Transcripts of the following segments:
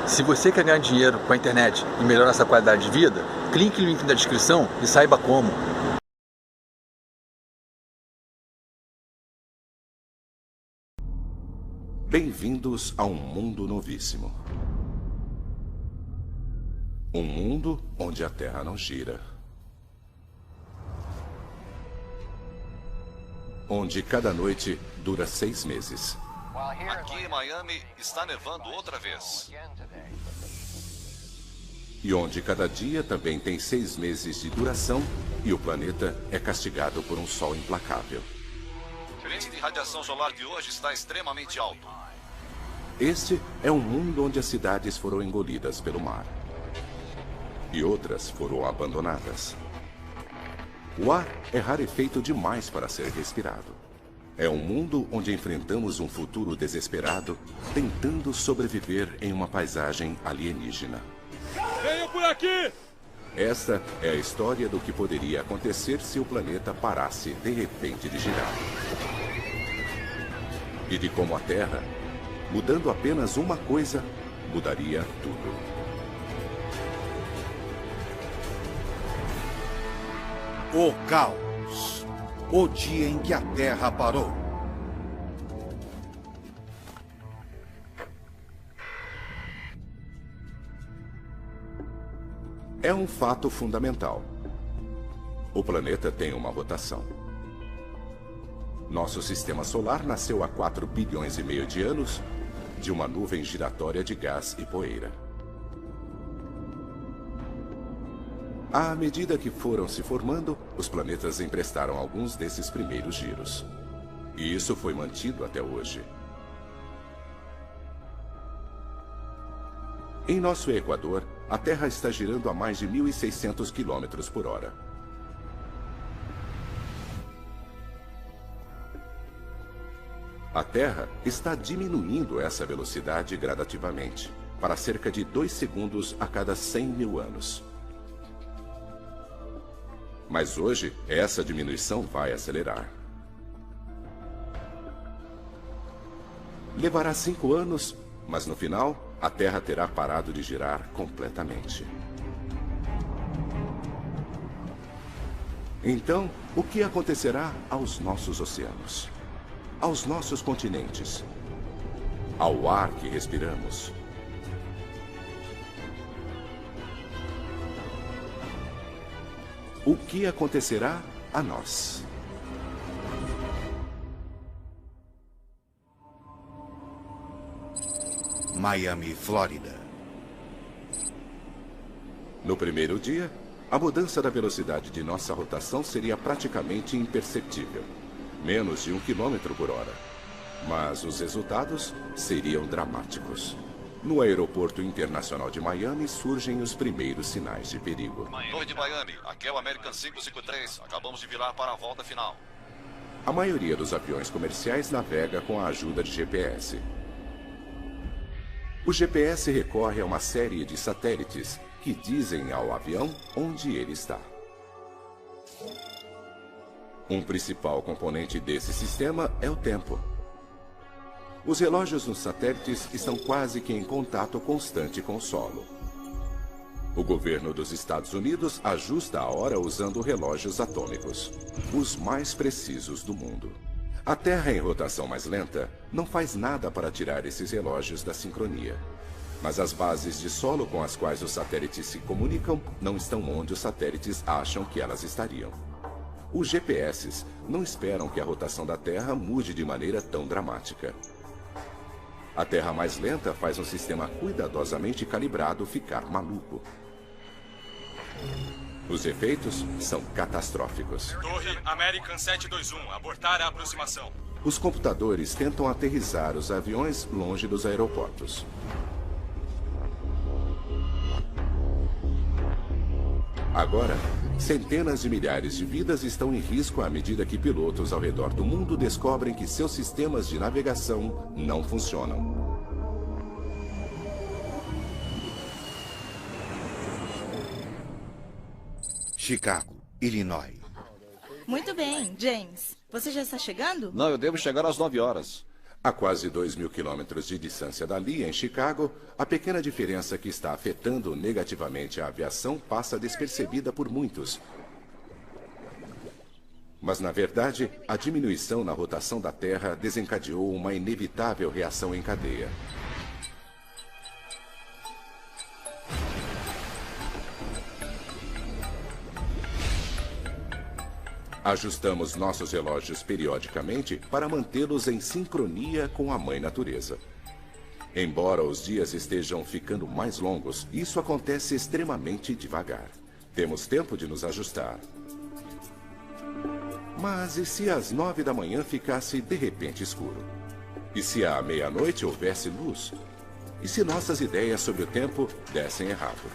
Se você quer ganhar dinheiro com a internet e melhorar sua qualidade de vida, clique no link da descrição e saiba como. Bem-vindos a um mundo novíssimo. Um mundo onde a Terra não gira. Onde cada noite dura 6 meses. Aqui em Miami está nevando outra vez. E onde cada dia também tem 6 meses de duração e o planeta é castigado por um sol implacável. O índice de radiação solar de hoje está extremamente alto. Este é um mundo onde as cidades foram engolidas pelo mar. E outras foram abandonadas. O ar é rarefeito demais para ser respirado. É um mundo onde enfrentamos um futuro desesperado, tentando sobreviver em uma paisagem alienígena. Venham por aqui! Esta é a história do que poderia acontecer se o planeta parasse de repente de girar. E de como a Terra, mudando apenas uma coisa, mudaria tudo. O caos. O dia em que a Terra parou. É um fato fundamental. O planeta tem uma rotação. Nosso sistema solar nasceu há 4 bilhões e meio de anos de uma nuvem giratória de gás e poeira. À medida que foram se formando, os planetas emprestaram alguns desses primeiros giros. E isso foi mantido até hoje. Em nosso Equador, a Terra está girando a mais de 1.600 km por hora. A Terra está diminuindo essa velocidade gradativamente, para cerca de 2 segundos a cada 100 mil anos. Mas hoje, essa diminuição vai acelerar. Levará 5 anos, mas no final, a Terra terá parado de girar completamente. Então, o que acontecerá aos nossos oceanos? Aos nossos continentes? Ao ar que respiramos? O que acontecerá a nós? Miami, Flórida. No primeiro dia, a mudança da velocidade de nossa rotação seria praticamente imperceptível. Menos de 1 km por hora. Mas os resultados seriam dramáticos. No aeroporto internacional de Miami surgem os primeiros sinais de perigo. Torre de Miami, aqui é o American 553. Acabamos de virar para a volta final. A maioria dos aviões comerciais navega com a ajuda de GPS. O GPS recorre a uma série de satélites que dizem ao avião onde ele está. Um principal componente desse sistema é o tempo. Os relógios nos satélites estão quase que em contato constante com o solo. O governo dos Estados Unidos ajusta a hora usando relógios atômicos, os mais precisos do mundo. A Terra em rotação mais lenta não faz nada para tirar esses relógios da sincronia. Mas as bases de solo com as quais os satélites se comunicam não estão onde os satélites acham que elas estariam. Os GPS não esperam que a rotação da Terra mude de maneira tão dramática. A Terra mais lenta faz um sistema cuidadosamente calibrado ficar maluco. Os efeitos são catastróficos. Torre American 721, abortar a aproximação. Os computadores tentam aterrissar os aviões longe dos aeroportos. Agora, centenas de milhares de vidas estão em risco à medida que pilotos ao redor do mundo descobrem que seus sistemas de navegação não funcionam. Chicago, Illinois. Muito bem, James. Você já está chegando? Não, eu devo chegar às 9 horas. A quase 2.000 quilômetros de distância dali, em Chicago, a pequena diferença que está afetando negativamente a aviação passa despercebida por muitos. Mas, na verdade, a diminuição na rotação da Terra desencadeou uma inevitável reação em cadeia. Ajustamos nossos relógios periodicamente para mantê-los em sincronia com a Mãe Natureza. Embora os dias estejam ficando mais longos, isso acontece extremamente devagar. Temos tempo de nos ajustar. Mas e se às 9 da manhã ficasse de repente escuro? E se à meia-noite houvesse luz? E se nossas ideias sobre o tempo dessem errado?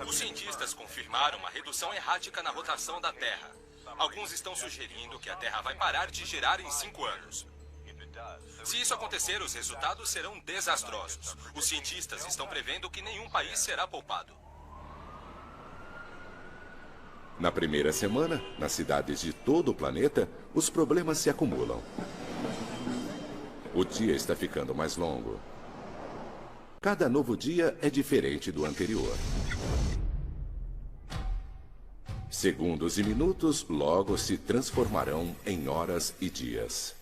Os cientistas confirmaram uma redução errática na rotação da Terra. Alguns estão sugerindo que a Terra vai parar de girar em 5 anos. Se isso acontecer, os resultados serão desastrosos. Os cientistas estão prevendo que nenhum país será poupado. Na primeira semana, nas cidades de todo o planeta, os problemas se acumulam. O dia está ficando mais longo. Cada novo dia é diferente do anterior. Segundos e minutos logo se transformarão em horas e dias.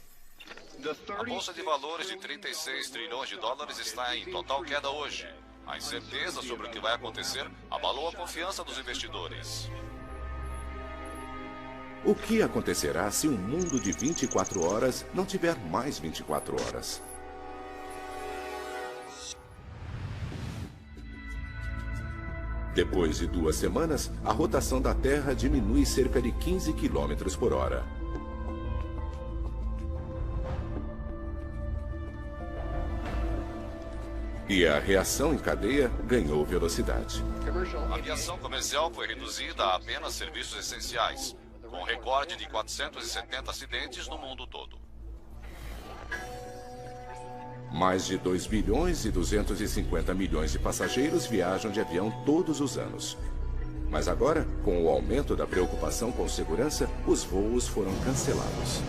A bolsa de valores de 36 trilhões de dólares está em total queda hoje. A incerteza sobre o que vai acontecer abalou a confiança dos investidores. O que acontecerá se um mundo de 24 horas não tiver mais 24 horas? Depois de 2 semanas, a rotação da Terra diminui cerca de 15 km por hora. E a reação em cadeia ganhou velocidade. A aviação comercial foi reduzida a apenas serviços essenciais, com recorde de 470 acidentes no mundo todo. Mais de 2 bilhões e 250 milhões de passageiros viajam de avião todos os anos. Mas agora, com o aumento da preocupação com segurança, os voos foram cancelados.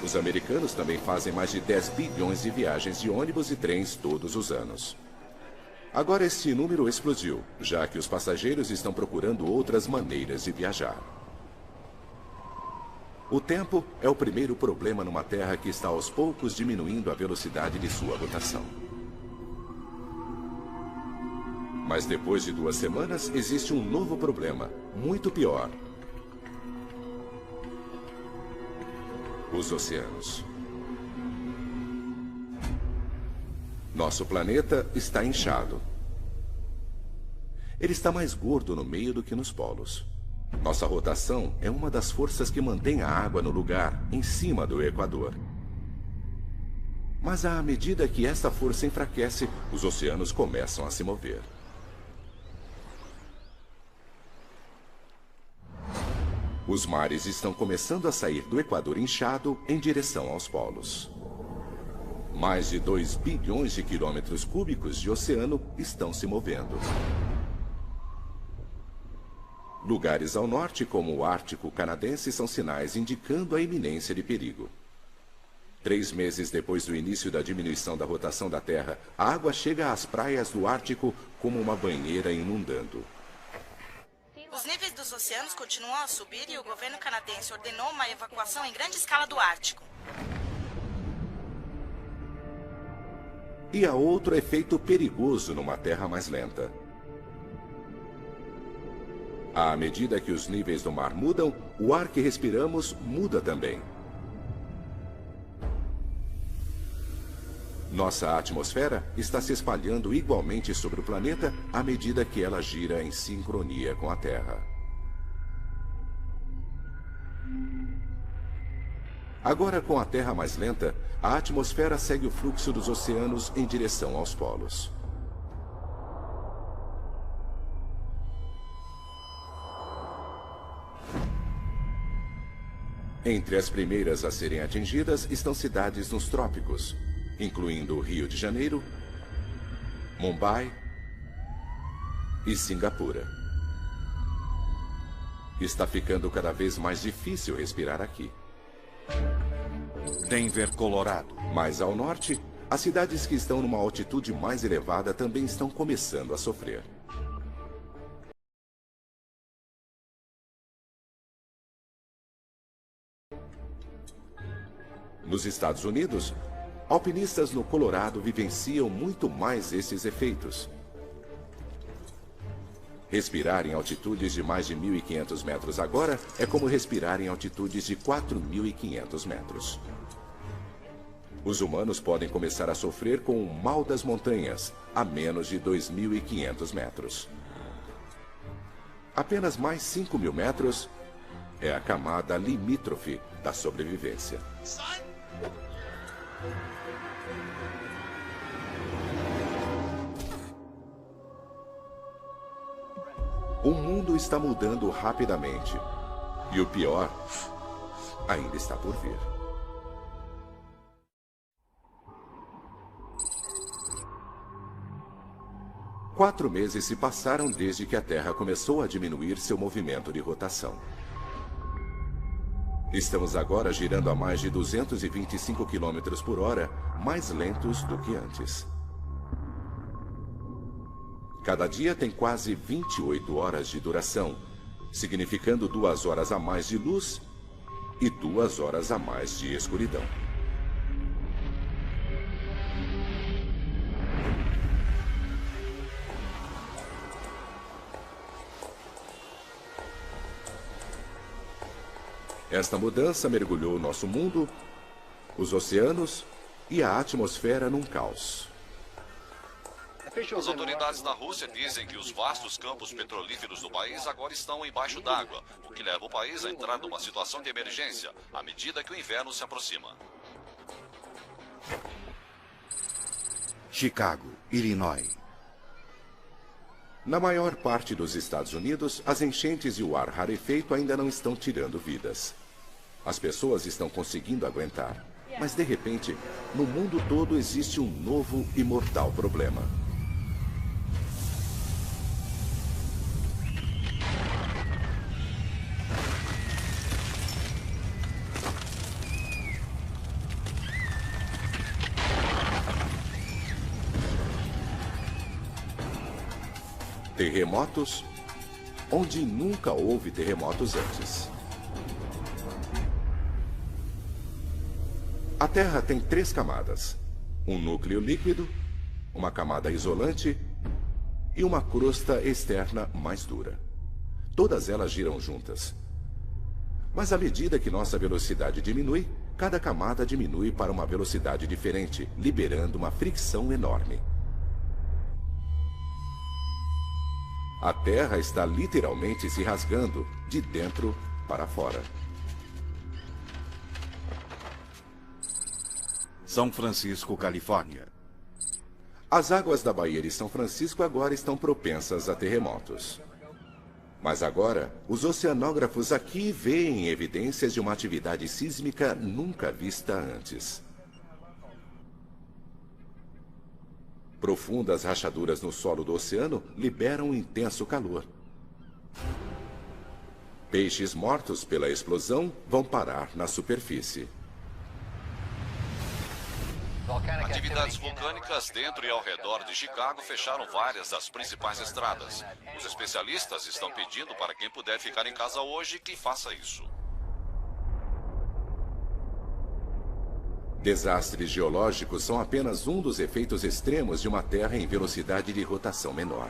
Os americanos também fazem mais de 10 bilhões de viagens de ônibus e trens todos os anos. Agora este número explodiu, já que os passageiros estão procurando outras maneiras de viajar. O tempo é o primeiro problema numa Terra que está aos poucos diminuindo a velocidade de sua rotação. Mas depois de 2 semanas, existe um novo problema, muito pior. Os oceanos. Nosso planeta está inchado. Ele está mais gordo no meio do que nos polos. Nossa rotação é uma das forças que mantém a água no lugar, em cima do Equador. Mas à medida que esta força enfraquece, os oceanos começam a se mover. Os mares estão começando a sair do Equador inchado em direção aos polos. Mais de 2 bilhões de quilômetros cúbicos de oceano estão se movendo. Lugares ao norte, como o Ártico canadense, são sinais indicando a iminência de perigo. 3 meses depois do início da diminuição da rotação da Terra, a água chega às praias do Ártico como uma banheira inundando. Os níveis dos oceanos continuam a subir e o governo canadense ordenou uma evacuação em grande escala do Ártico. E há outro efeito perigoso numa Terra mais lenta. À medida que os níveis do mar mudam, o ar que respiramos muda também. Nossa atmosfera está se espalhando igualmente sobre o planeta à medida que ela gira em sincronia com a Terra. Agora, com a Terra mais lenta, a atmosfera segue o fluxo dos oceanos em direção aos polos. Entre as primeiras a serem atingidas estão cidades nos trópicos, incluindo Rio de Janeiro, Mumbai e Singapura. Está ficando cada vez mais difícil respirar aqui. Denver, Colorado. Mais ao norte, as cidades que estão numa altitude mais elevada também estão começando a sofrer. Nos Estados Unidos, alpinistas no Colorado vivenciam muito mais esses efeitos. Respirar em altitudes de mais de 1.500 metros agora é como respirar em altitudes de 4.500 metros. Os humanos podem começar a sofrer com o mal das montanhas a menos de 2.500 metros. Apenas mais 5.000 metros é a camada limítrofe da sobrevivência. O mundo está mudando rapidamente. E o pior ainda está por vir. Quatro meses se passaram desde que a Terra começou a diminuir seu movimento de rotação. Estamos agora girando a mais de 225 km por hora, mais lentos do que antes. Cada dia tem quase 28 horas de duração, significando 2 horas a mais de luz e 2 horas a mais de escuridão. Esta mudança mergulhou nosso mundo, os oceanos e a atmosfera num caos. As autoridades da Rússia dizem que os vastos campos petrolíferos do país agora estão embaixo d'água, o que leva o país a entrar numa situação de emergência, à medida que o inverno se aproxima. Chicago, Illinois. Na maior parte dos Estados Unidos, as enchentes e o ar rarefeito ainda não estão tirando vidas. As pessoas estão conseguindo aguentar, mas de repente, no mundo todo existe um novo e mortal problema. Terremotos, onde nunca houve terremotos antes. A Terra tem 3 camadas: um núcleo líquido, uma camada isolante e uma crosta externa mais dura. Todas elas giram juntas. Mas à medida que nossa velocidade diminui, cada camada diminui para uma velocidade diferente, liberando uma fricção enorme. A Terra está literalmente se rasgando de dentro para fora. São Francisco, Califórnia. As águas da Baía de São Francisco agora estão propensas a terremotos. Mas agora, os oceanógrafos aqui veem evidências de uma atividade sísmica nunca vista antes. Profundas rachaduras no solo do oceano liberam um intenso calor. Peixes mortos pela explosão vão parar na superfície. Atividades vulcânicas dentro e ao redor de Chicago fecharam várias das principais estradas. Os especialistas estão pedindo para quem puder ficar em casa hoje que faça isso. Desastres geológicos são apenas um dos efeitos extremos de uma Terra em velocidade de rotação menor.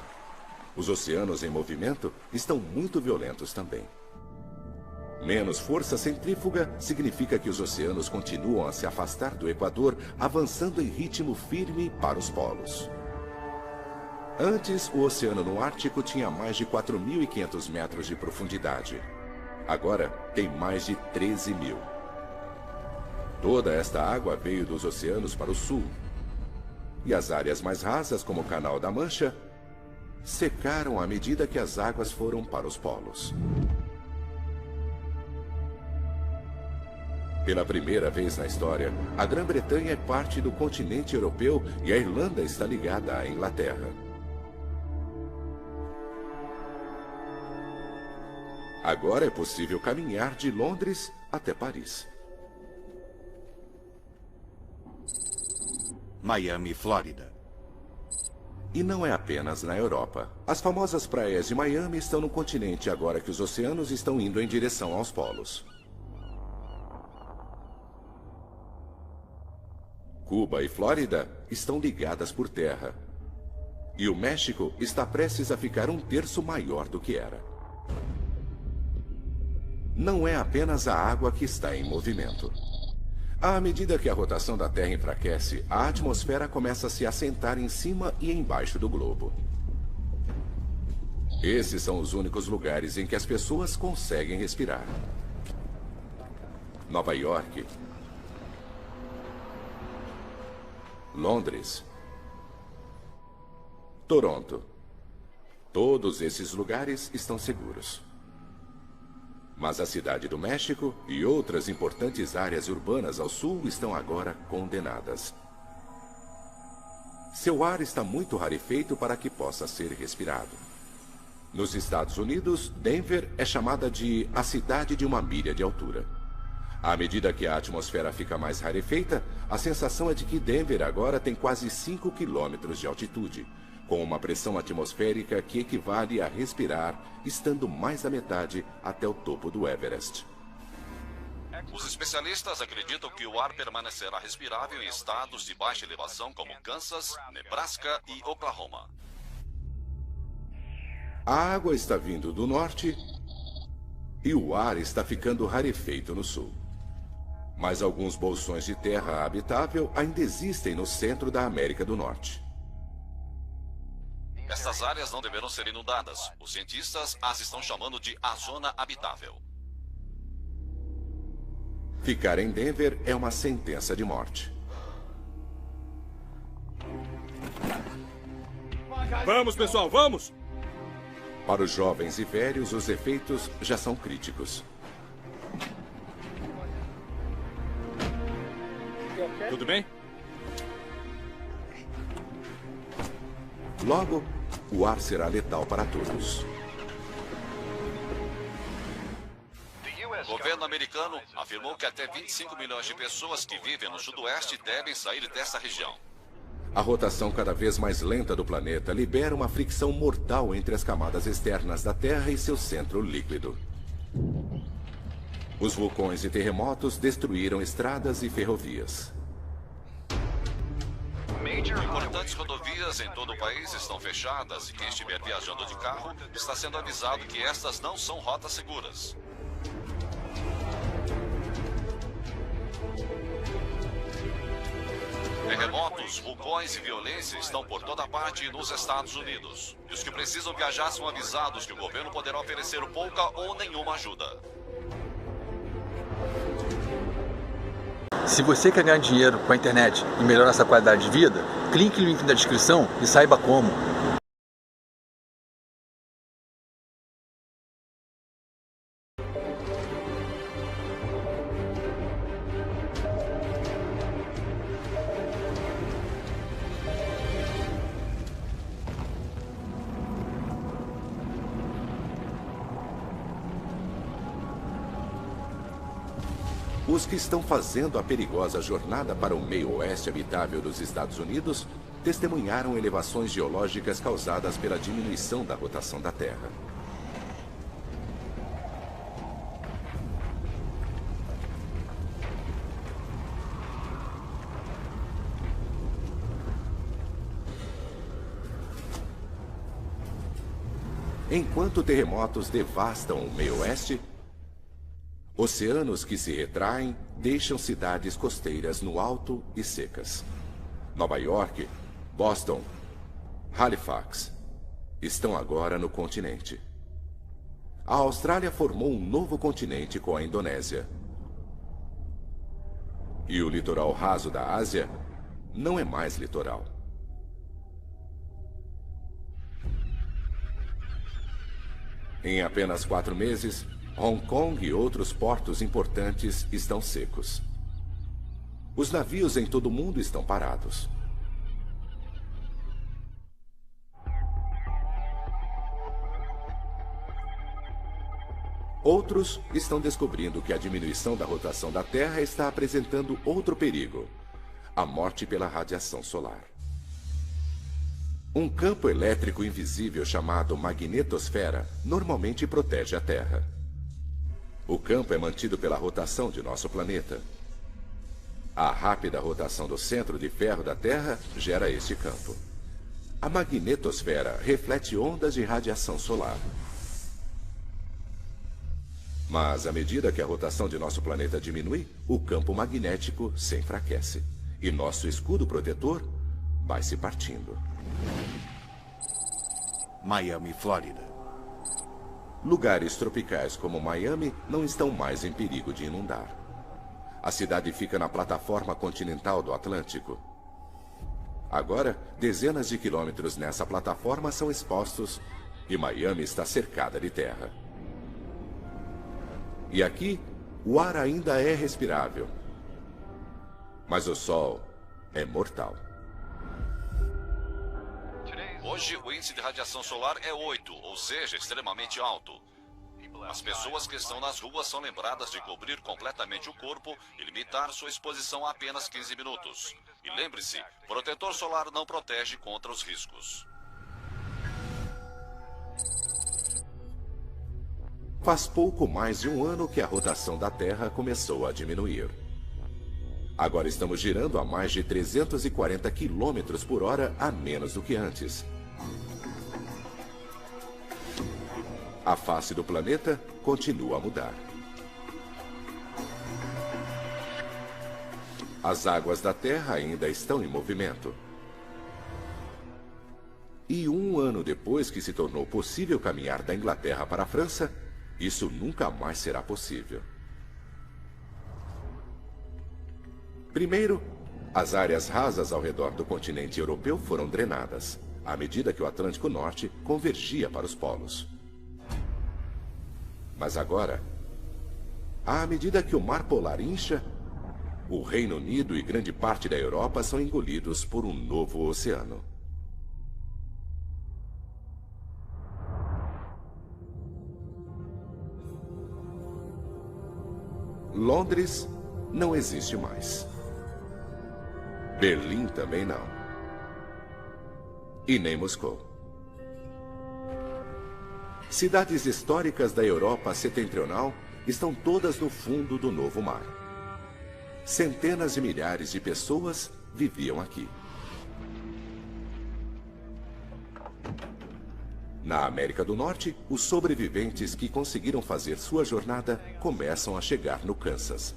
Os oceanos em movimento estão muito violentos também. Menos força centrífuga significa que os oceanos continuam a se afastar do Equador, avançando em ritmo firme para os polos. Antes, o oceano no Ártico tinha mais de 4.500 metros de profundidade. Agora, tem mais de 13.000. Toda esta água veio dos oceanos para o sul. E as áreas mais rasas, como o Canal da Mancha, secaram à medida que as águas foram para os polos. Pela primeira vez na história, a Grã-Bretanha é parte do continente europeu e a Irlanda está ligada à Inglaterra. Agora é possível caminhar de Londres até Paris. Miami, Flórida. E não é apenas na Europa. As famosas praias de Miami estão no continente agora que os oceanos estão indo em direção aos polos. Cuba e Flórida estão ligadas por terra. E o México está prestes a ficar 1/3 maior do que era. Não é apenas a água que está em movimento. À medida que a rotação da Terra enfraquece, a atmosfera começa a se assentar em cima e embaixo do globo. Esses são os únicos lugares em que as pessoas conseguem respirar. Nova York, Londres, Toronto. Todos esses lugares estão seguros. Mas a cidade do México e outras importantes áreas urbanas ao sul estão agora condenadas. Seu ar está muito rarefeito para que possa ser respirado. Nos Estados Unidos, Denver é chamada de a cidade de 1 milha de altura. À medida que a atmosfera fica mais rarefeita, a sensação é de que Denver agora tem quase 5 quilômetros de altitude, com uma pressão atmosférica que equivale a respirar, estando mais da metade até o topo do Everest. Os especialistas acreditam que o ar permanecerá respirável em estados de baixa elevação como Kansas, Nebraska e Oklahoma. A água está vindo do norte e o ar está ficando rarefeito no sul. Mas alguns bolsões de terra habitável ainda existem no centro da América do Norte. Estas áreas não deverão ser inundadas. Os cientistas as estão chamando de a zona habitável. Ficar em Denver é uma sentença de morte. Vamos, pessoal, vamos! Para os jovens e velhos, os efeitos já são críticos. Tudo bem? Logo, o ar será letal para todos. O governo americano afirmou que até 25 milhões de pessoas que vivem no sudoeste devem sair dessa região. A rotação cada vez mais lenta do planeta libera uma fricção mortal entre as camadas externas da Terra e seu centro líquido. Os vulcões e terremotos destruíram estradas e ferrovias. Importantes rodovias em todo o país estão fechadas e quem estiver viajando de carro está sendo avisado que estas não são rotas seguras. Terremotos, vulcões e violência estão por toda parte nos Estados Unidos. E os que precisam viajar são avisados que o governo poderá oferecer pouca ou nenhuma ajuda. Se você quer ganhar dinheiro com a internet e melhorar sua qualidade de vida, clique no link na descrição e saiba como. Os que estão fazendo a perigosa jornada para o meio oeste habitável dos Estados Unidos testemunharam elevações geológicas causadas pela diminuição da rotação da Terra. Enquanto terremotos devastam o meio oeste, oceanos que se retraem deixam cidades costeiras no alto e secas. Nova York, Boston, Halifax estão agora no continente. A Austrália formou um novo continente com a Indonésia. E o litoral raso da Ásia não é mais litoral. Em apenas 4 meses, Hong Kong e outros portos importantes estão secos. Os navios em todo o mundo estão parados. Outros estão descobrindo que a diminuição da rotação da Terra está apresentando outro perigo: a morte pela radiação solar. Um campo elétrico invisível chamado magnetosfera normalmente protege a Terra. O campo é mantido pela rotação de nosso planeta. A rápida rotação do centro de ferro da Terra gera este campo. A magnetosfera reflete ondas de radiação solar. Mas, à medida que a rotação de nosso planeta diminui, o campo magnético se enfraquece. E nosso escudo protetor vai se partindo. Miami, Flórida. Lugares tropicais como Miami não estão mais em perigo de inundar. A cidade fica na plataforma continental do Atlântico. Agora, dezenas de quilômetros nessa plataforma são expostos e Miami está cercada de terra. E aqui, o ar ainda é respirável. Mas o sol é mortal. Hoje, o índice de radiação solar é 8, ou seja, extremamente alto. As pessoas que estão nas ruas são lembradas de cobrir completamente o corpo e limitar sua exposição a apenas 15 minutos. E lembre-se, protetor solar não protege contra os riscos. Faz pouco mais de um ano que a rotação da Terra começou a diminuir. Agora estamos girando a mais de 340 km por hora a menos do que antes. A face do planeta continua a mudar. As águas da Terra ainda estão em movimento. E um ano depois que se tornou possível caminhar da Inglaterra para a França, isso nunca mais será possível. Primeiro, as áreas rasas ao redor do continente europeu foram drenadas, à medida que o Atlântico Norte convergia para os polos. Mas agora, à medida que o Mar Polar incha, o Reino Unido e grande parte da Europa são engolidos por um novo oceano. Londres não existe mais. Berlim também não. E nem Moscou. Cidades históricas da Europa setentrional estão todas no fundo do novo mar. Centenas de milhares de pessoas viviam aqui. Na América do Norte, os sobreviventes que conseguiram fazer sua jornada começam a chegar no Kansas.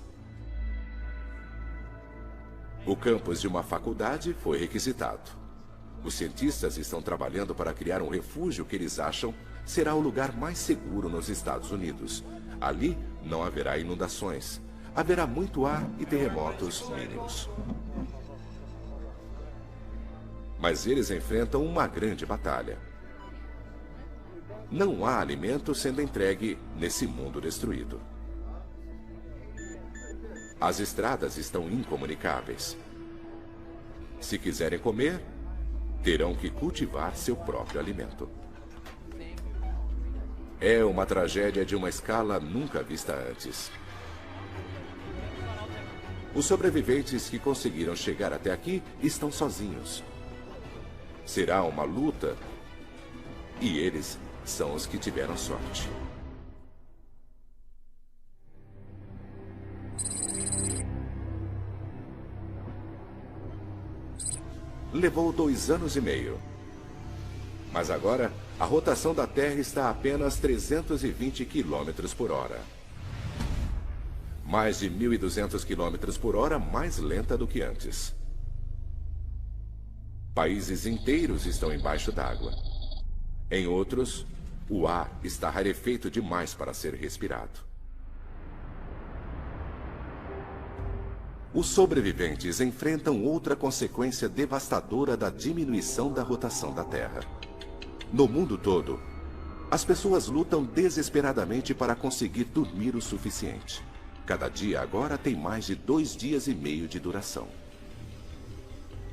O campus de uma faculdade foi requisitado. Os cientistas estão trabalhando para criar um refúgio que eles acham será o lugar mais seguro nos Estados Unidos. Ali não haverá inundações. Haverá muito ar e terremotos mínimos. Mas eles enfrentam uma grande batalha. Não há alimento sendo entregue nesse mundo destruído. As estradas estão incomunicáveis. Se quiserem comer, terão que cultivar seu próprio alimento. É uma tragédia de uma escala nunca vista antes. Os sobreviventes que conseguiram chegar até aqui estão sozinhos. Será uma luta e eles são os que tiveram sorte. Levou 2 anos e meio. Mas agora, a rotação da Terra está a apenas 320 km por hora. Mais de 1.200 km por hora mais lenta do que antes. Países inteiros estão embaixo d'água. Em outros, o ar está rarefeito demais para ser respirado. Os sobreviventes enfrentam outra consequência devastadora da diminuição da rotação da Terra. No mundo todo, as pessoas lutam desesperadamente para conseguir dormir o suficiente. Cada dia agora tem mais de 2 dias e meio de duração.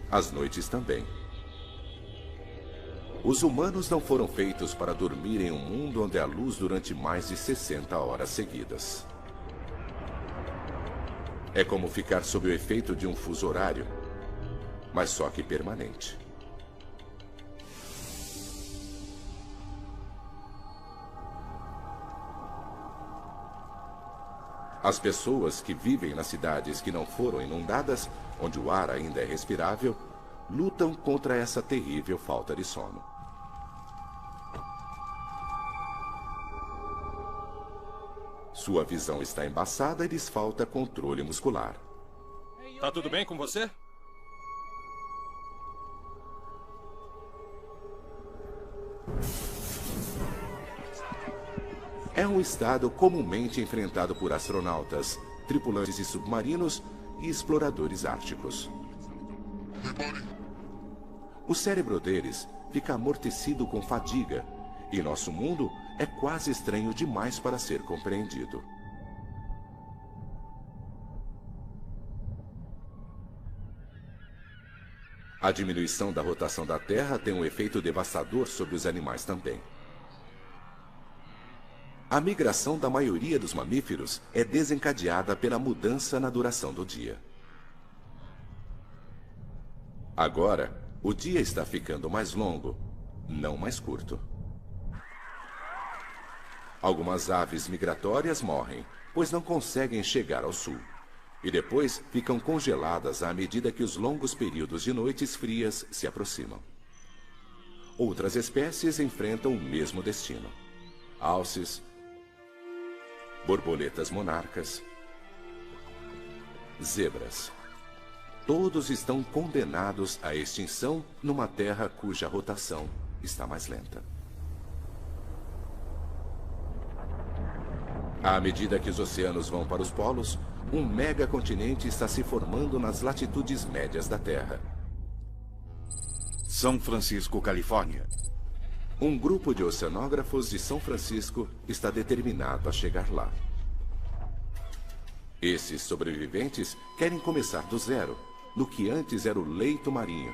As noites também. Os humanos não foram feitos para dormir em um mundo onde há luz durante mais de 60 horas seguidas. É como ficar sob o efeito de um fuso horário. mas só que permanente. As pessoas que vivem nas cidades que não foram inundadas, onde o ar ainda é respirável, lutam contra essa terrível falta de sono. Sua visão está embaçada e lhes falta controle muscular. Tá tudo bem com você? É um estado comumente enfrentado por astronautas, tripulantes de submarinos e exploradores árticos. O cérebro deles fica amortecido com fadiga, e nosso mundo é quase estranho demais para ser compreendido. A diminuição da rotação da Terra tem um efeito devastador sobre os animais também. A migração da maioria dos mamíferos é desencadeada pela mudança na duração do dia. Agora, o dia está ficando mais longo, não mais curto. Algumas aves migratórias morrem, pois não conseguem chegar ao sul. E depois ficam congeladas à medida que os longos períodos de noites frias se aproximam. Outras espécies enfrentam o mesmo destino. Alces, borboletas monarcas, zebras. Todos estão condenados à extinção numa terra cuja rotação está mais lenta. À medida que os oceanos vão para os polos, um megacontinente está se formando nas latitudes médias da Terra. São Francisco, Califórnia. Um grupo de oceanógrafos de São Francisco está determinado a chegar lá. Esses sobreviventes querem começar do zero, no que antes era o leito marinho.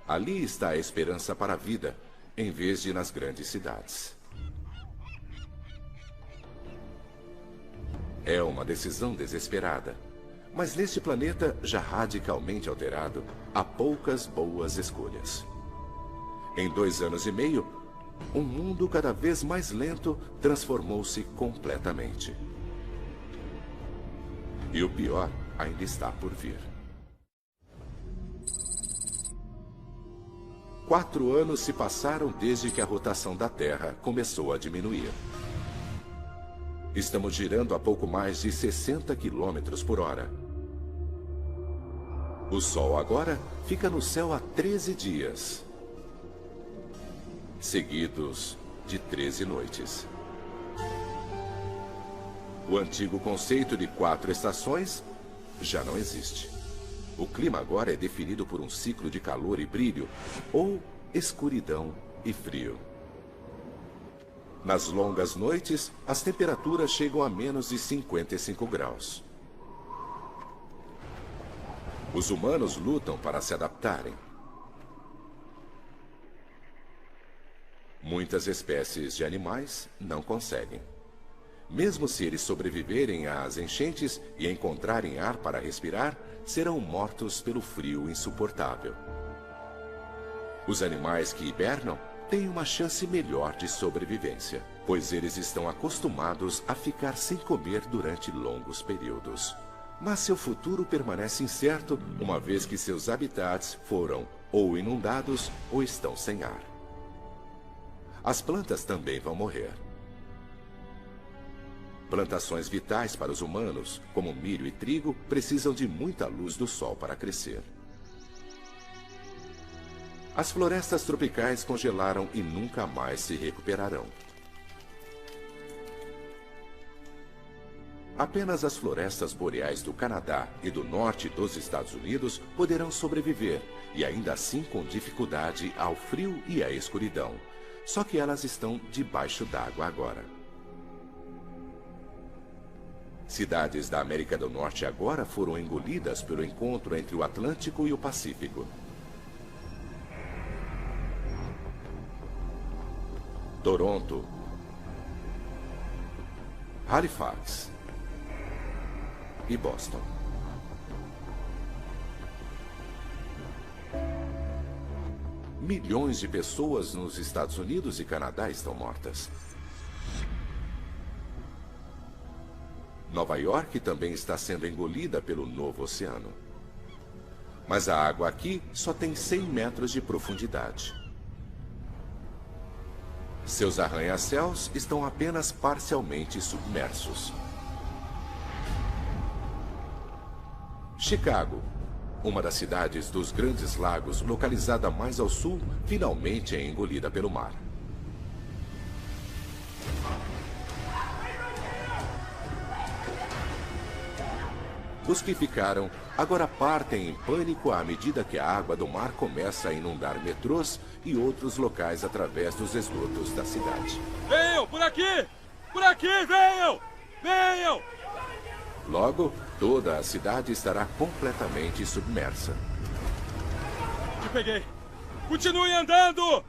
Ali está a esperança para a vida, em vez de nas grandes cidades. É uma decisão desesperada, mas neste planeta já radicalmente alterado, há poucas boas escolhas. Em 2 anos e meio, um mundo cada vez mais lento transformou-se completamente. E o pior ainda está por vir. 4 anos se passaram desde que a rotação da Terra começou a diminuir. Estamos girando a pouco mais de 60 quilômetros por hora. O Sol agora fica no céu há 13 dias, seguidos de 13 noites. O antigo conceito de 4 estações já não existe. O clima agora é definido por um ciclo de calor e brilho, ou escuridão e frio. Nas longas noites, as temperaturas chegam a menos de 55 graus. Os humanos lutam para se adaptarem. Muitas espécies de animais não conseguem. Mesmo se eles sobreviverem às enchentes e encontrarem ar para respirar, serão mortos pelo frio insuportável. Os animais que hibernam têm uma chance melhor de sobrevivência, pois eles estão acostumados a ficar sem comer durante longos períodos. Mas seu futuro permanece incerto, uma vez que seus habitats foram ou inundados ou estão sem ar. As plantas também vão morrer. Plantações vitais para os humanos, como milho e trigo, precisam de muita luz do sol para crescer. As florestas tropicais congelaram e nunca mais se recuperarão. Apenas as florestas boreais do Canadá e do norte dos Estados Unidos poderão sobreviver, e ainda assim com dificuldade ao frio e à escuridão. Só que elas estão debaixo d'água agora. Cidades da América do Norte agora foram engolidas pelo encontro entre o Atlântico e o Pacífico. Toronto, Halifax e Boston. milhões de pessoas nos Estados Unidos e Canadá estão mortas. Nova York também está sendo engolida pelo novo oceano. Mas a água aqui só tem 100 metros de profundidade. Seus arranha-céus estão apenas parcialmente submersos. Chicago, uma das cidades dos Grandes Lagos, localizada mais ao sul, finalmente é engolida pelo mar. Os que ficaram agora partem em pânico à medida que a água do mar começa a inundar metrôs e outros locais através dos esgotos da cidade. Venham, por aqui! Por aqui, venham! Venham! Logo, toda a cidade estará completamente submersa. Te peguei! Continue andando!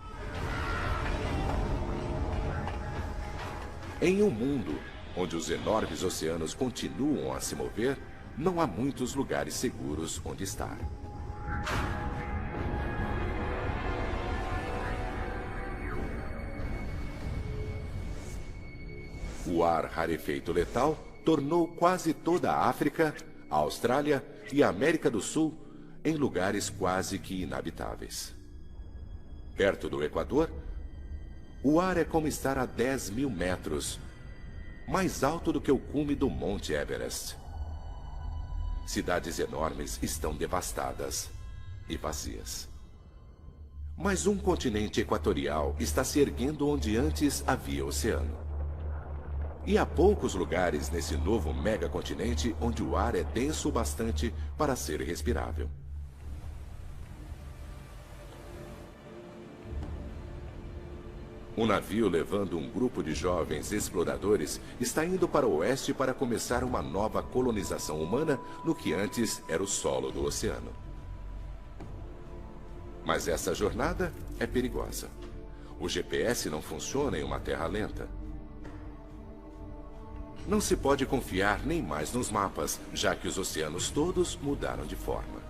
Em um mundo onde os enormes oceanos continuam a se mover, não há muitos lugares seguros onde estar. O ar rarefeito letal tornou quase toda a África, a Austrália e a América do Sul em lugares quase que inabitáveis. Perto do Equador, o ar é como estar a 10.000 metros, mais alto do que o cume do Monte Everest. Cidades enormes estão devastadas e vazias. Mas um continente equatorial está se erguendo onde antes havia oceano. E há poucos lugares nesse novo megacontinente onde o ar é denso o bastante para ser respirável. Um navio levando um grupo de jovens exploradores está indo para o oeste para começar uma nova colonização humana no que antes era o solo do oceano. Mas essa jornada é perigosa. O GPS não funciona em uma terra lenta. Não se pode confiar nem mais nos mapas, já que os oceanos todos mudaram de forma.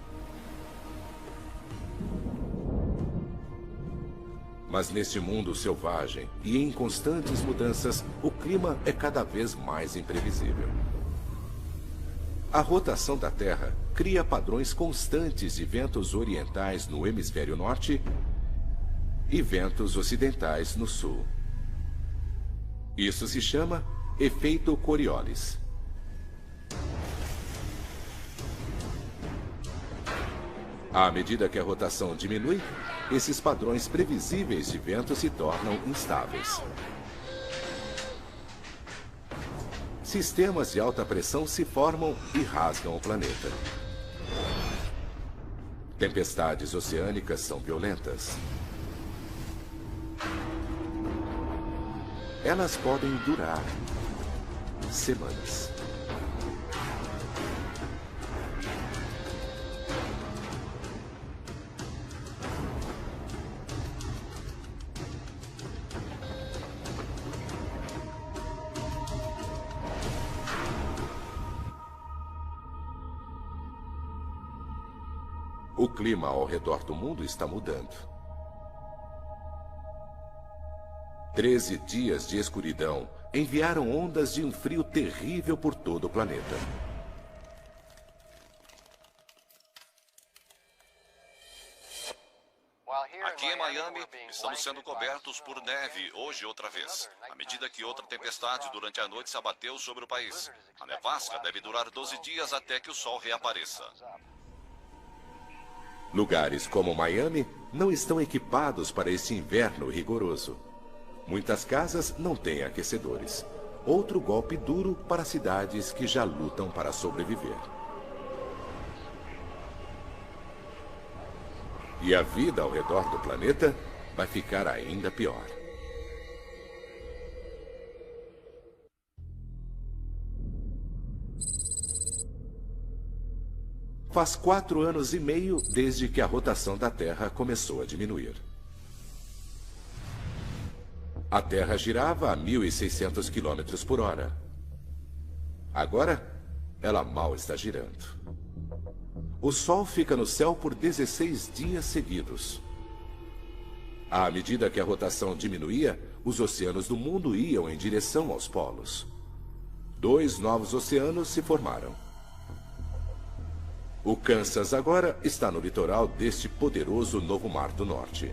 Mas neste mundo selvagem e em constantes mudanças, o clima é cada vez mais imprevisível. A rotação da Terra cria padrões constantes de ventos orientais no hemisfério norte e ventos ocidentais no sul. Isso se chama efeito Coriolis. À medida que a rotação diminui, esses padrões previsíveis de vento se tornam instáveis. Sistemas de alta pressão se formam e rasgam o planeta. Tempestades oceânicas são violentas. Elas podem durar semanas. O clima ao redor do mundo está mudando. 13 dias de escuridão enviaram ondas de um frio terrível por todo o planeta. Aqui em Miami, estamos sendo cobertos por neve hoje outra vez, à medida que outra tempestade durante a noite se abateu sobre o país. A nevasca deve durar 12 dias até que o sol reapareça. Lugares como Miami não estão equipados para esse inverno rigoroso. Muitas casas não têm aquecedores. Outro golpe duro para cidades que já lutam para sobreviver. E a vida ao redor do planeta vai ficar ainda pior. Faz 4 anos e meio desde que a rotação da Terra começou a diminuir. A Terra girava a 1.600 km por hora. Agora, ela mal está girando. O Sol fica no céu por 16 dias seguidos. À medida que a rotação diminuía, os oceanos do mundo iam em direção aos polos. 2 novos oceanos se formaram. O Kansas agora está no litoral deste poderoso novo mar do norte.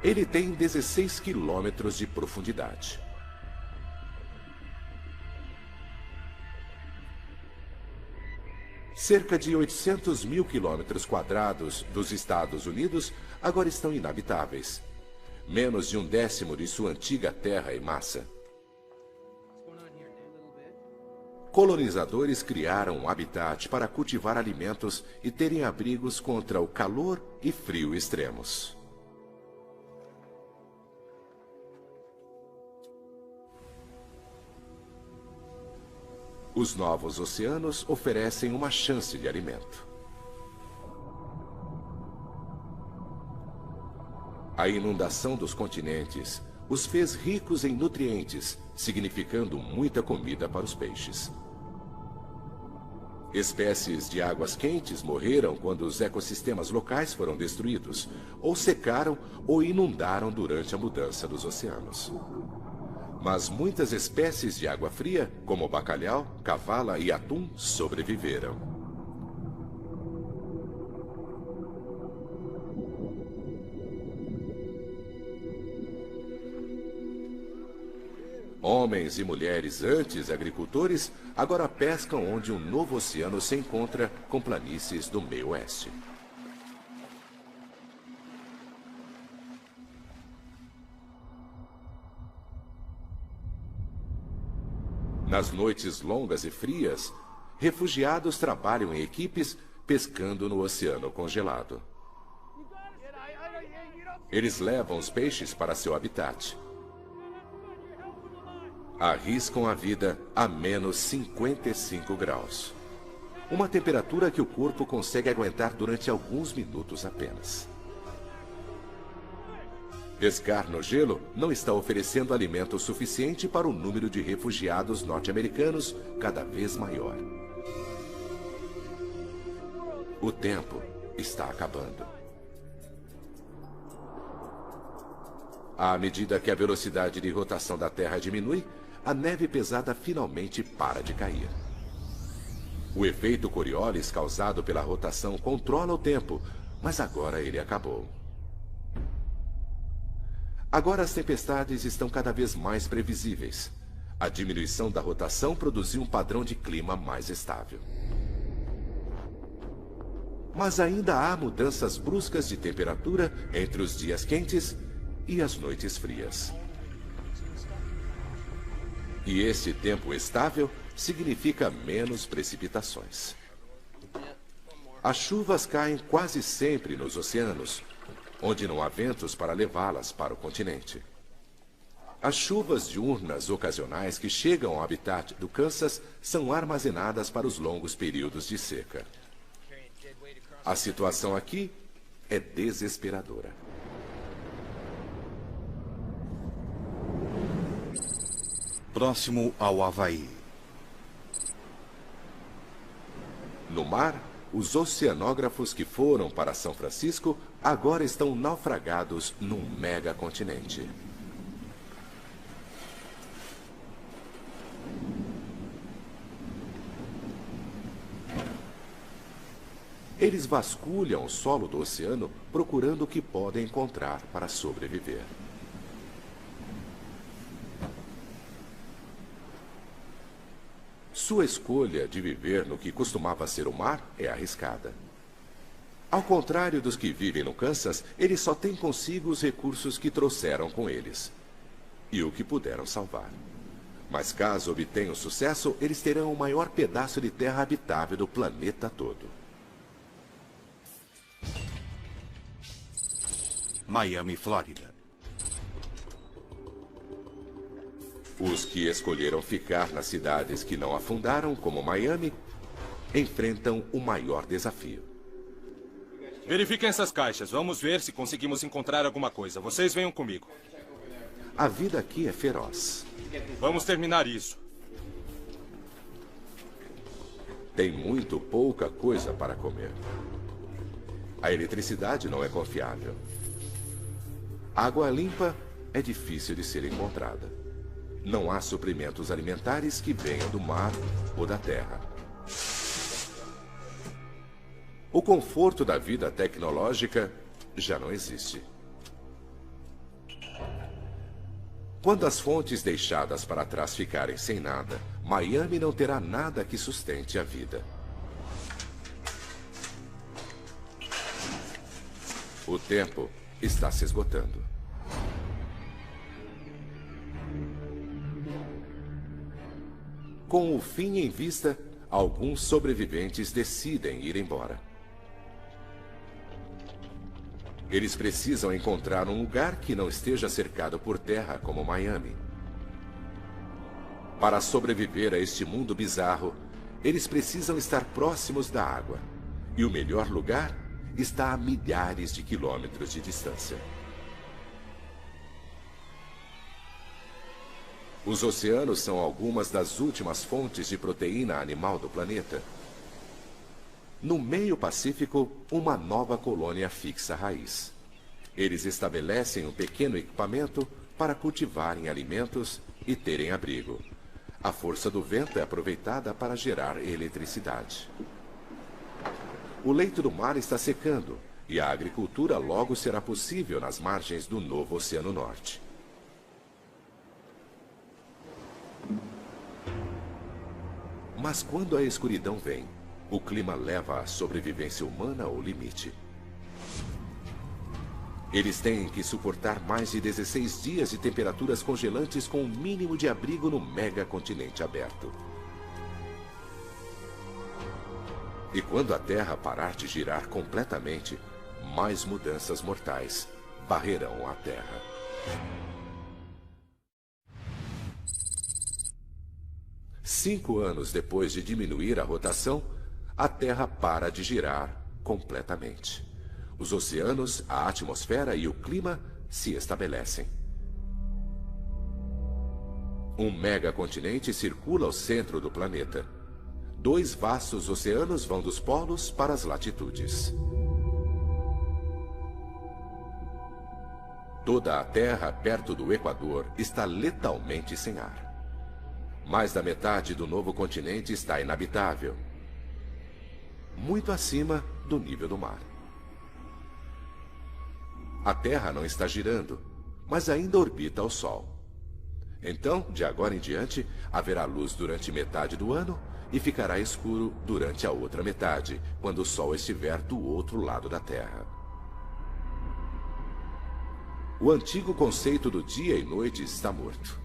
Ele tem 16 quilômetros de profundidade. Cerca de 800 mil quilômetros quadrados dos Estados Unidos agora estão inabitáveis. Menos de 1/10 de sua antiga terra em massa. Colonizadores criaram um habitat para cultivar alimentos e terem abrigos contra o calor e frio extremos. Os novos oceanos oferecem uma chance de alimento. A inundação dos continentes os fez ricos em nutrientes, significando muita comida para os peixes. Espécies de águas quentes morreram quando os ecossistemas locais foram destruídos, ou secaram ou inundaram durante a mudança dos oceanos. Mas muitas espécies de água fria, como bacalhau, cavala e atum, sobreviveram. Homens e mulheres antes agricultores agora pescam onde um novo oceano se encontra com planícies do meio oeste. Nas noites longas e frias, refugiados trabalham em equipes pescando no oceano congelado. Eles levam os peixes para seu habitat. Arriscam a vida a menos 55 graus. Uma temperatura que o corpo consegue aguentar durante alguns minutos apenas. Pescar no gelo não está oferecendo alimento suficiente para o número de refugiados norte-americanos cada vez maior. O tempo está acabando. À medida que a velocidade de rotação da Terra diminui, a neve pesada finalmente para de cair. O efeito Coriolis causado pela rotação controla o tempo, mas agora ele acabou. Agora as tempestades estão cada vez mais previsíveis. A diminuição da rotação produziu um padrão de clima mais estável. Mas ainda há mudanças bruscas de temperatura entre os dias quentes e as noites frias. E esse tempo estável significa menos precipitações. As chuvas caem quase sempre nos oceanos, onde não há ventos para levá-las para o continente. As chuvas diurnas ocasionais que chegam ao habitat do Kansas são armazenadas para os longos períodos de seca. A situação aqui é desesperadora. Próximo ao Havaí. No mar, os oceanógrafos que foram para São Francisco agora estão naufragados num megacontinente. Eles vasculham o solo do oceano procurando o que podem encontrar para sobreviver. Sua escolha de viver no que costumava ser o mar é arriscada. Ao contrário dos que vivem no Kansas, eles só têm consigo os recursos que trouxeram com eles e o que puderam salvar. Mas caso obtenham sucesso, eles terão o maior pedaço de terra habitável do planeta todo. Miami, Flórida. Os que escolheram ficar nas cidades que não afundaram, como Miami, enfrentam o maior desafio. Verifiquem essas caixas. Vamos ver se conseguimos encontrar alguma coisa. Vocês venham comigo. A vida aqui é feroz. Vamos terminar isso. tem muito pouca coisa para comer. A eletricidade não é confiável. Água limpa é difícil de ser encontrada. Não há suprimentos alimentares que venham do mar ou da terra. O conforto da vida tecnológica já não existe. Quando as fontes deixadas para trás ficarem sem nada, Miami não terá nada que sustente a vida. O tempo está se esgotando. Com o fim em vista, alguns sobreviventes decidem ir embora. Eles precisam encontrar um lugar que não esteja cercado por terra como Miami. Para sobreviver a este mundo bizarro, eles precisam estar próximos da água. E o melhor lugar está a milhares de quilômetros de distância. Os oceanos são algumas das últimas fontes de proteína animal do planeta. No meio Pacífico, uma nova colônia fixa raiz. Eles estabelecem um pequeno equipamento para cultivarem alimentos e terem abrigo. A força do vento é aproveitada para gerar eletricidade. O leito do mar está secando e a agricultura logo será possível nas margens do novo Oceano Norte. Mas quando a escuridão vem, o clima leva a sobrevivência humana ao limite. Eles têm que suportar mais de 16 dias de temperaturas congelantes com um mínimo de abrigo no megacontinente aberto. E quando a Terra parar de girar completamente, mais mudanças mortais varrerão a Terra. Cinco anos depois de diminuir a rotação, a Terra para de girar completamente. Os oceanos, a atmosfera e o clima se estabelecem. Um megacontinente circula ao centro do planeta. 2 vastos oceanos vão dos polos para as latitudes. Toda a Terra perto do Equador está letalmente sem ar. Mais da metade do novo continente está inabitável, muito acima do nível do mar. A Terra não está girando, mas ainda orbita ao Sol. Então, de agora em diante, haverá luz durante metade do ano e ficará escuro durante a outra metade, quando o Sol estiver do outro lado da Terra. O antigo conceito do dia e noite está morto.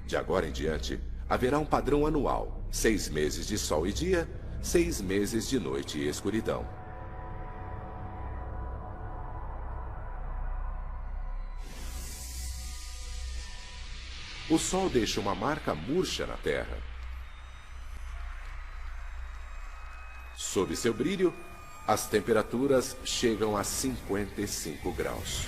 De agora em diante, haverá um padrão anual: 6 meses de sol e dia, 6 meses de noite e escuridão. O Sol deixa uma marca murcha na Terra. Sob seu brilho, as temperaturas chegam a 55 graus.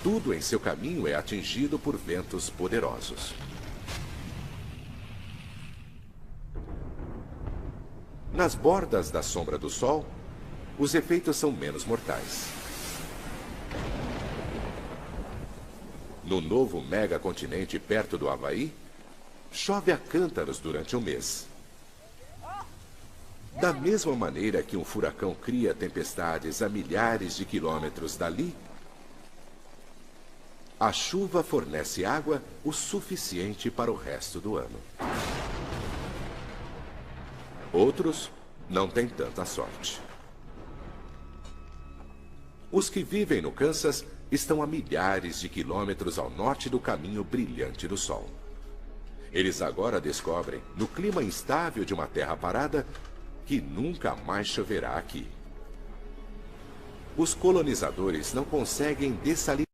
Tudo em seu caminho é atingido por ventos poderosos. Nas bordas da sombra do Sol, os efeitos são menos mortais. No novo megacontinente perto do Havaí, chove a cântaros durante um mês. Da mesma maneira que um furacão cria tempestades a milhares de quilômetros dali, a chuva fornece água o suficiente para o resto do ano. Outros não têm tanta sorte. Os que vivem no Kansas estão a milhares de quilômetros ao norte do caminho brilhante do Sol. Eles agora descobrem, no clima instável de uma terra parada, que nunca mais choverá aqui. Os colonizadores não conseguem dessalinizar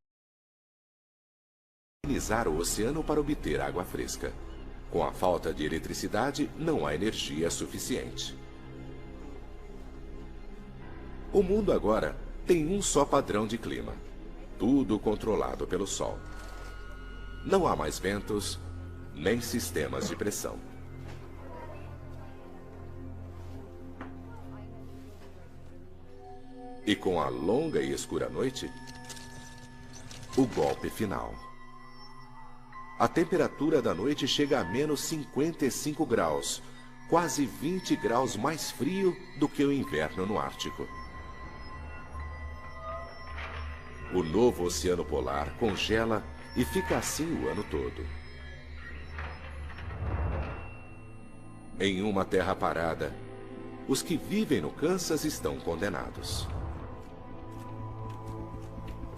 o oceano para obter água fresca. Com a falta de eletricidade, não há energia suficiente. O mundo agora tem um só padrão de clima, tudo controlado pelo Sol. Não há mais ventos, nem sistemas de pressão. E com a longa e escura noite, o golpe final. A temperatura da noite chega a menos 55 graus, quase 20 graus mais frio do que o inverno no Ártico. O novo oceano polar congela e fica assim o ano todo. Em uma terra parada, os que vivem no Kansas estão condenados.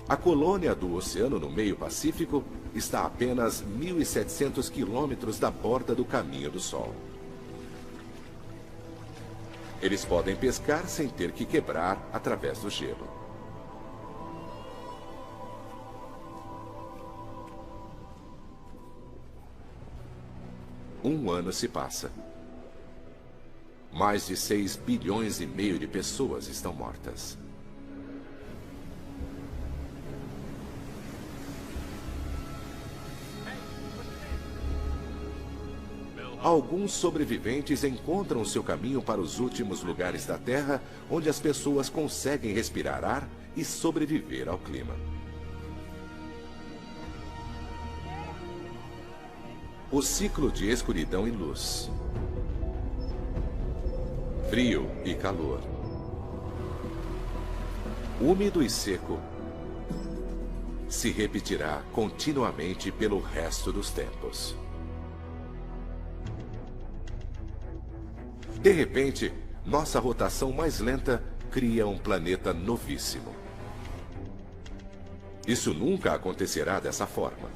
A colônia do oceano no meio Pacífico está a apenas 1.700 quilômetros da borda do Caminho do Sol. Eles podem pescar sem ter que quebrar através do gelo. Um ano se passa. Mais de 6,5 bilhões de pessoas estão mortas. Alguns sobreviventes encontram seu caminho para os últimos lugares da Terra, onde as pessoas conseguem respirar ar e sobreviver ao clima. O ciclo de escuridão e luz. Frio e calor. Úmido e seco. Se repetirá continuamente pelo resto dos tempos. De repente, nossa rotação mais lenta cria um planeta novíssimo. Isso nunca acontecerá dessa forma.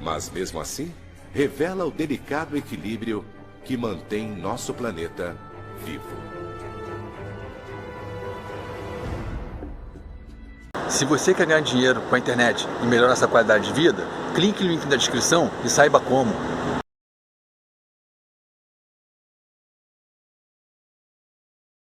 Mas mesmo assim, revela o delicado equilíbrio que mantém nosso planeta vivo. Se você quer ganhar dinheiro com a internet e melhorar sua qualidade de vida, clique no link da descrição e saiba como.